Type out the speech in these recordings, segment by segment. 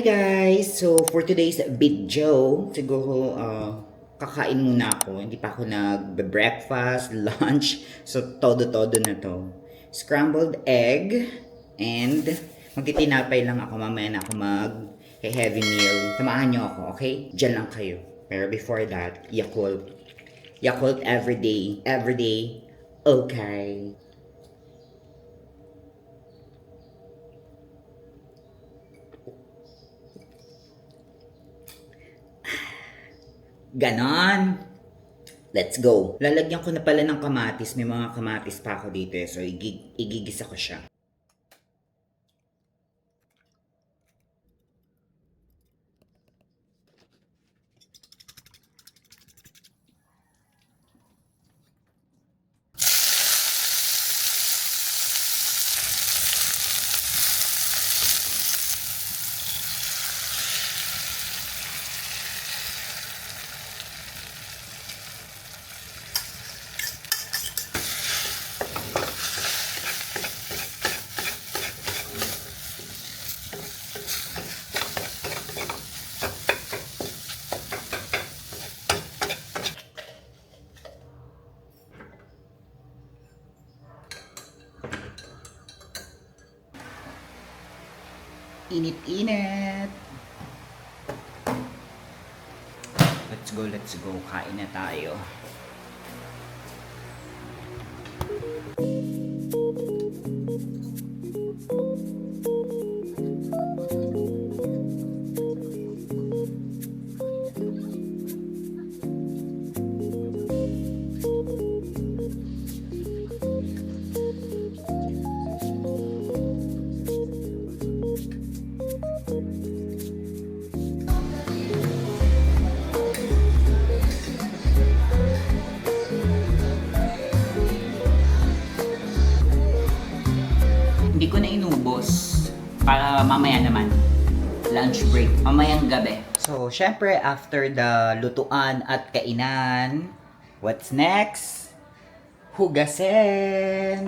guys! So, for today's video, siguro kakain muna ako. Hindi pa ako nag-breakfast, lunch. So, todo-todo na to. Scrambled egg and magtitinapay lang ako. Mamaya na ako mag-heavy meal. Samahan niyo ako, okay? Diyan lang kayo. Pero before that, Yakult. Yakult everyday. Everyday, okay. Ganon. Let's go. Lalagyan ko na pala ng kamatis. May mga kamatis pa ako dito eh. So, igigisa ko siya. Init-init. Let's go. Kain na tayo. Hindi ko na inubos para mamaya naman lunch break, mamayang gabi. So, syempre after the lutuan at kainan, what's next? Hugasin!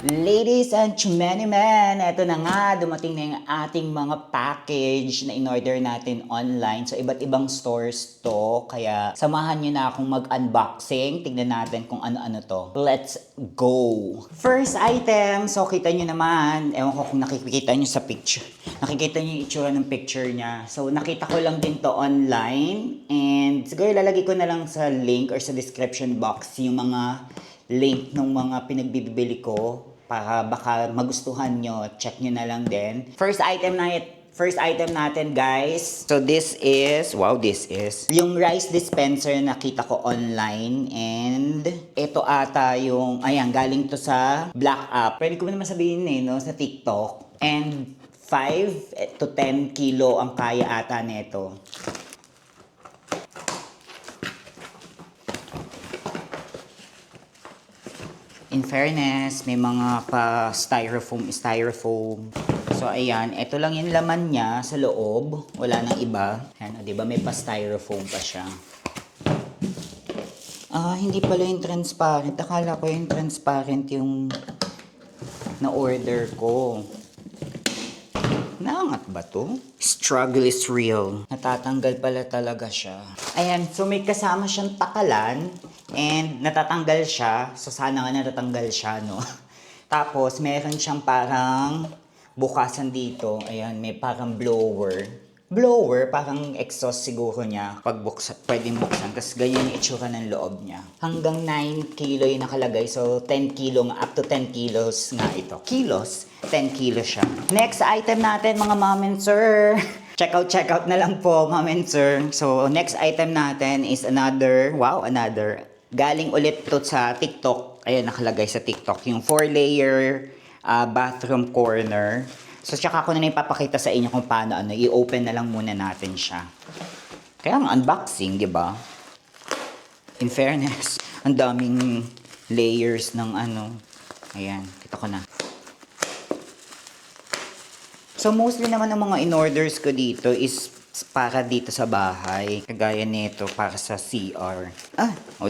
Ladies and gentlemen, eto na nga, dumating na yung ating mga package na in-order natin online. So, iba't ibang stores to. Kaya, samahan nyo na akong mag-unboxing. Tignan natin kung ano-ano to. Let's go! First item, so kita nyo naman, ewan ko kung nakikita nyo sa picture. Nakikita nyo yung itsura ng picture niya. So, nakita ko lang din to online. And siguro ilalagay ko na lang sa link or sa description box yung mga link ng mga pinagbibili ko para baka magustuhan nyo, check nyo na lang din. First item natin guys. So this is yung rice dispenser na nakita ko online and ito ata yung, ayan, galing to sa Black App. Pwede ko naman sabihin no, sa TikTok. And 5 to 10 kilo ang kaya ata nito. In fairness, may mga pa styrofoam. So, ayan. Ito lang yung laman niya sa loob. Wala nang iba. Ayan, di ba may pa styrofoam pa siya. Hindi pala yung transparent. Akala ko yung transparent yung na-order ko. Naangat ba to? Struggle is real. Natatanggal pala talaga siya. Ayan, so may kasama siyang takalan. And natatanggal siya. So sana nga natatanggal siya, no? Tapos meron siyang parang bukasan dito. Ayan, may parang blower. Parang exhaust siguro niya. Pag pwedeng buksan. Tapos ganyan yung itsura ng loob niya. Hanggang 9 kilo yung nakalagay. So 10 kilo, up to 10 kilos nga ito. Kilos? 10 kilos siya. Next item natin, mga mom and sir. Check out na lang po, mom and sir. So next item natin is another. Galing ulit to sa TikTok. Ayan, nakalagay sa TikTok. Yung 4-layer bathroom corner. So, tsaka ko na ipapakita sa inyo kung paano, i-open na lang muna natin siya. Kaya ang unboxing, di ba? In fairness, ang daming layers ng Ayan, kita ko na. So, mostly naman ng mga in-orders ko dito is para dito sa bahay. Kagaya nito, para sa CR.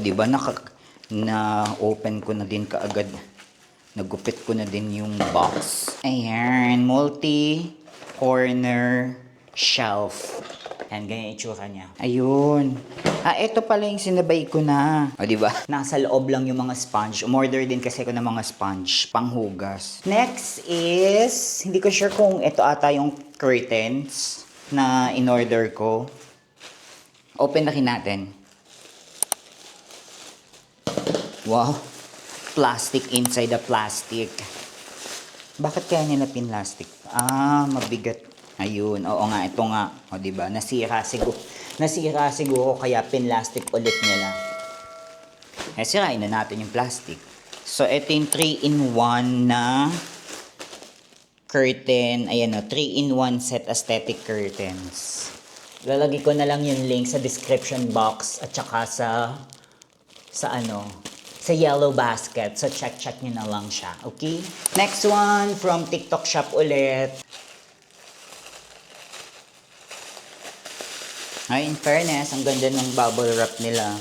Diba, na-open ko na din kaagad. Nagupit ko na din yung box. Ayan, multi-corner shelf. Ayan, ganyan yung itsura niya. Ayun. Ito pala yung sinabay ko na. Diba? Nasa loob lang yung mga sponge. Umorder din kasi ako ng mga sponge, panghugas. Next is, hindi ko sure kung ito ata yung curtains na in-order ko. Open na rin natin. Wow. Plastic inside the plastic. Bakit kaya nila pinlastic? Mabigat. Ayun. Oo nga, ito nga. Diba? Nasira siguro kaya pinlastic ulit nila. Sirain na natin yung plastic. So, ito yung 3-in-1 na curtain. Ayan 3-in-1 set aesthetic curtains. Lalagay ko na lang yung link sa description box at saka sa yellow basket. So, check nyo na lang siya. Okay? Next one, from TikTok shop ulit. In fairness, ang ganda ng bubble wrap nila.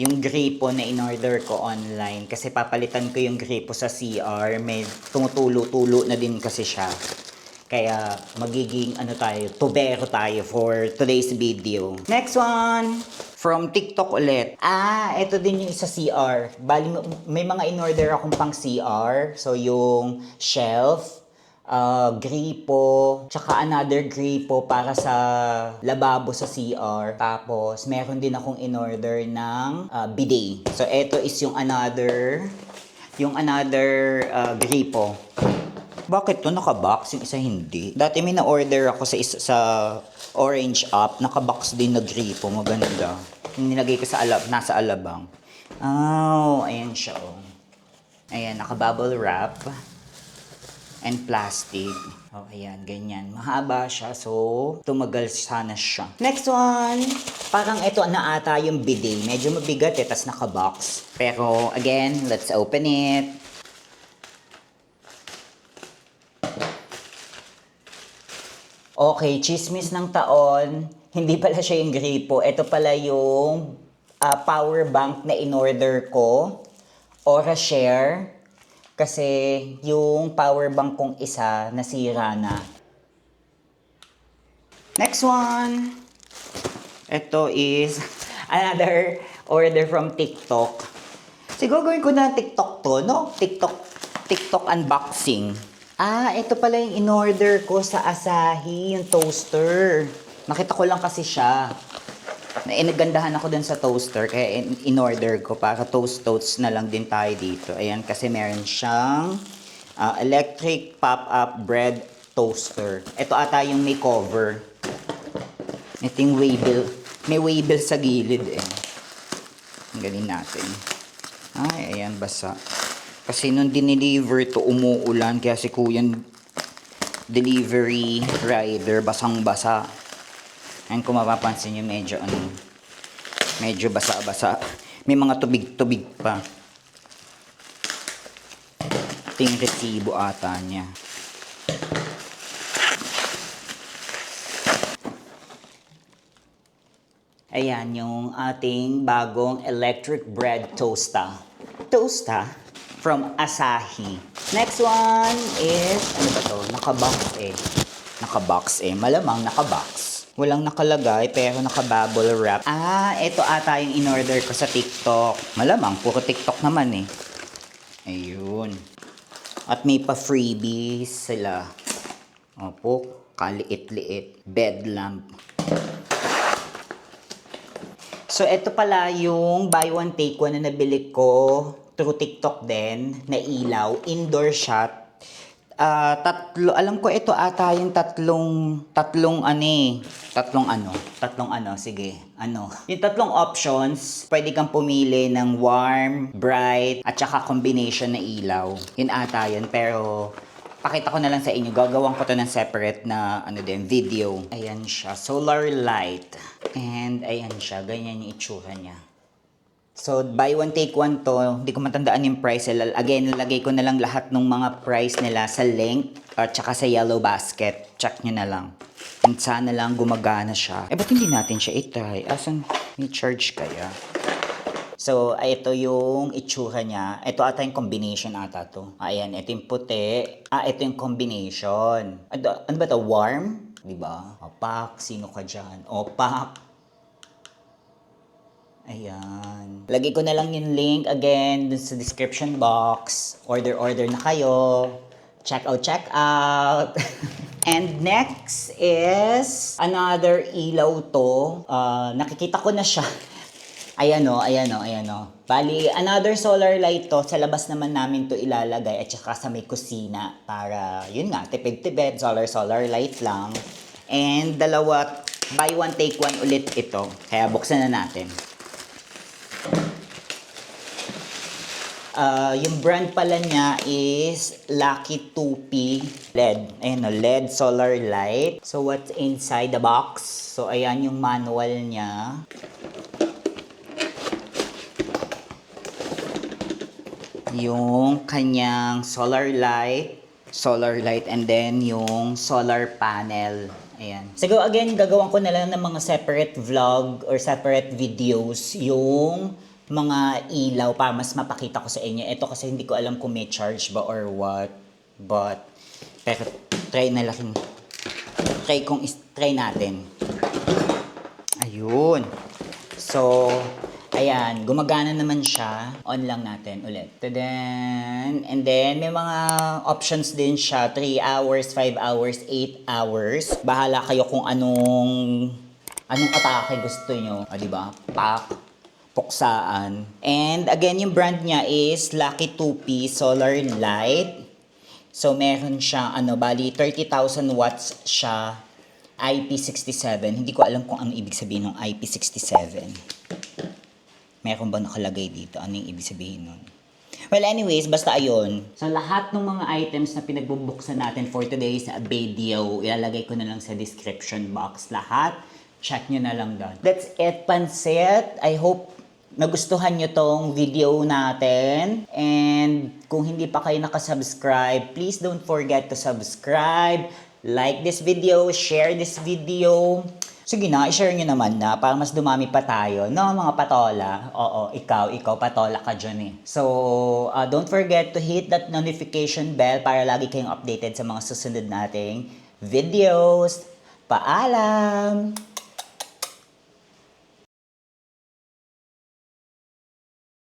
Yung gripo na in-order ko online. Kasi papalitan ko yung gripo sa CR. May tumutulo-tulo na din kasi siya. Kaya magiging tubero tayo for today's video. Next one! From TikTok ulit. Ito din yung isa CR. Bali, may mga in-order akong pang CR. So, yung shelf, gripo, tsaka another gripo para sa lababo sa CR. Tapos, meron din akong in-order ng bidet. So, ito is yung another gripo. Bakit to naka-box? Yung isa hindi. Dati may na-order ako sa Orange app. Naka-box din na gripo. Maganda. Yung nilagay ko nasa alabang. Ayan siya Ayan, naka-bubble wrap. And plastic. Ayan, ganyan. Mahaba siya, so tumagal sana siya. Next one! Parang ito na ata yung bidet. Medyo mabigat tas naka-box. Pero, again, let's open it. Okay, chismis ng taon. Hindi pala siya yung gripo. Ito pala yung power bank na in-order ko. Aura Share. Kasi yung power bank kong isa nasira na. Next one. Ito is another order from TikTok. Siguro gawin ko na TikTok to, no? TikTok unboxing. Ito pala yung in-order ko sa Asahi, yung toaster. Nakita ko lang kasi siya. Nagandahan ako dun sa toaster, kaya in-order ko para toast na lang din tayo dito. Ayan, kasi meron siyang electric pop-up bread toaster. Ito ata yung may cover. Ito yung waybill. May waybill sa gilid Ang galing natin. Ayan, basa. Kasi nung dineliver to, umuulan. Kaya si Kuya delivery rider, basang-basa. Ayan, kung mapapansin nyo, medyo basa-basa. May mga tubig-tubig pa. Ito yung resibo ata niya. Ayan, yung ating bagong electric bread toaster. From Asahi. Next one is, ano ba to? Nakabox Malamang nakabox. Walang nakalagay, pero naka-bubble wrap. Ito ata yung in-order ko sa TikTok. Malamang, puro TikTok naman Ayun. At may pa freebies sila. Opo, kaliit-liit. Bed lamp. So, ito pala yung buy one take one na nabili ko through TikTok din, na ilaw. Indoor shot. Alam ko ito ata yung tatlong ano, sige, ano. Yung tatlong options, pwede kang pumili ng warm, bright, at saka combination na ilaw. Yun ata yun, pero pakita ko na lang sa inyo. Gagawin ko to ng separate na video. Ayan siya, solar light. And ayan siya, ganyan yung itsura niya. So, buy one, take one to. Hindi ko matandaan yung price. Again, nalagay ko na lang lahat ng mga price nila sa link at saka sa yellow basket. Check nyo na lang. And sana lang gumagana siya. Ba't hindi natin siya i-try? Asan may charge kaya? So, ito yung itsura niya. Ito ata yung combination ata to. Ayan, ito yung puti. Ito yung combination. Ano ba to? Warm? Diba? Opak. Sino ka dyan? Opak. Ayan. Lagay ko na lang yung link again dun sa description box. Order na kayo. Check out. And next is another ilaw to. Nakikita ko na siya. Ayan o. Bali, another solar light to. Sa labas naman namin to ilalagay at saka sa may kusina. Para, yun nga, tipid-tipid. Solar light lang. And dalawa, buy one, take one ulit ito. Kaya buksan na natin. Yung brand pala niya is Lucky 2P LED. Ayan o, LED solar light. So, what's inside the box? So, ayan yung manual niya. Yung kanyang solar light, and then yung solar panel. Ayan. Siguro again, gagawin ko na lang ng mga separate vlog or separate videos yung mga ilaw para mas mapakita ko sa inyo. Ito kasi hindi ko alam kung may charge ba or what. But, pero try natin. Ayun. So, ayan, gumagana naman siya. On lang natin ulit. And then, may mga options din siya. 3 hours, 5 hours, 8 hours. Bahala kayo kung anong atake gusto nyo. Diba? Puksaan. And again, yung brand niya is Lucky 2P Solar Light. So, meron siyang, bali 30,000 watts siya. IP67. Hindi ko alam kung ano ibig sabihin ng IP67. Meron ba nakalagay dito? Ano yung ibig sabihin nun? Well, anyways, basta ayun. So, lahat ng mga items na pinagbubuksan natin for today's video, ilalagay ko na lang sa description box. Lahat, check nyo na lang doon. That's it, Pansit. I hope nagustuhan nyo tong video natin. And kung hindi pa kayo nakasubscribe, please don't forget to subscribe, like this video, share this video. Sige na, i-share nyo naman na para mas dumami pa tayo. No, mga patola. Oo, ikaw patola ka dyan eh. So, don't forget to hit that notification bell para lagi kayong updated sa mga susunod nating videos. Paalam!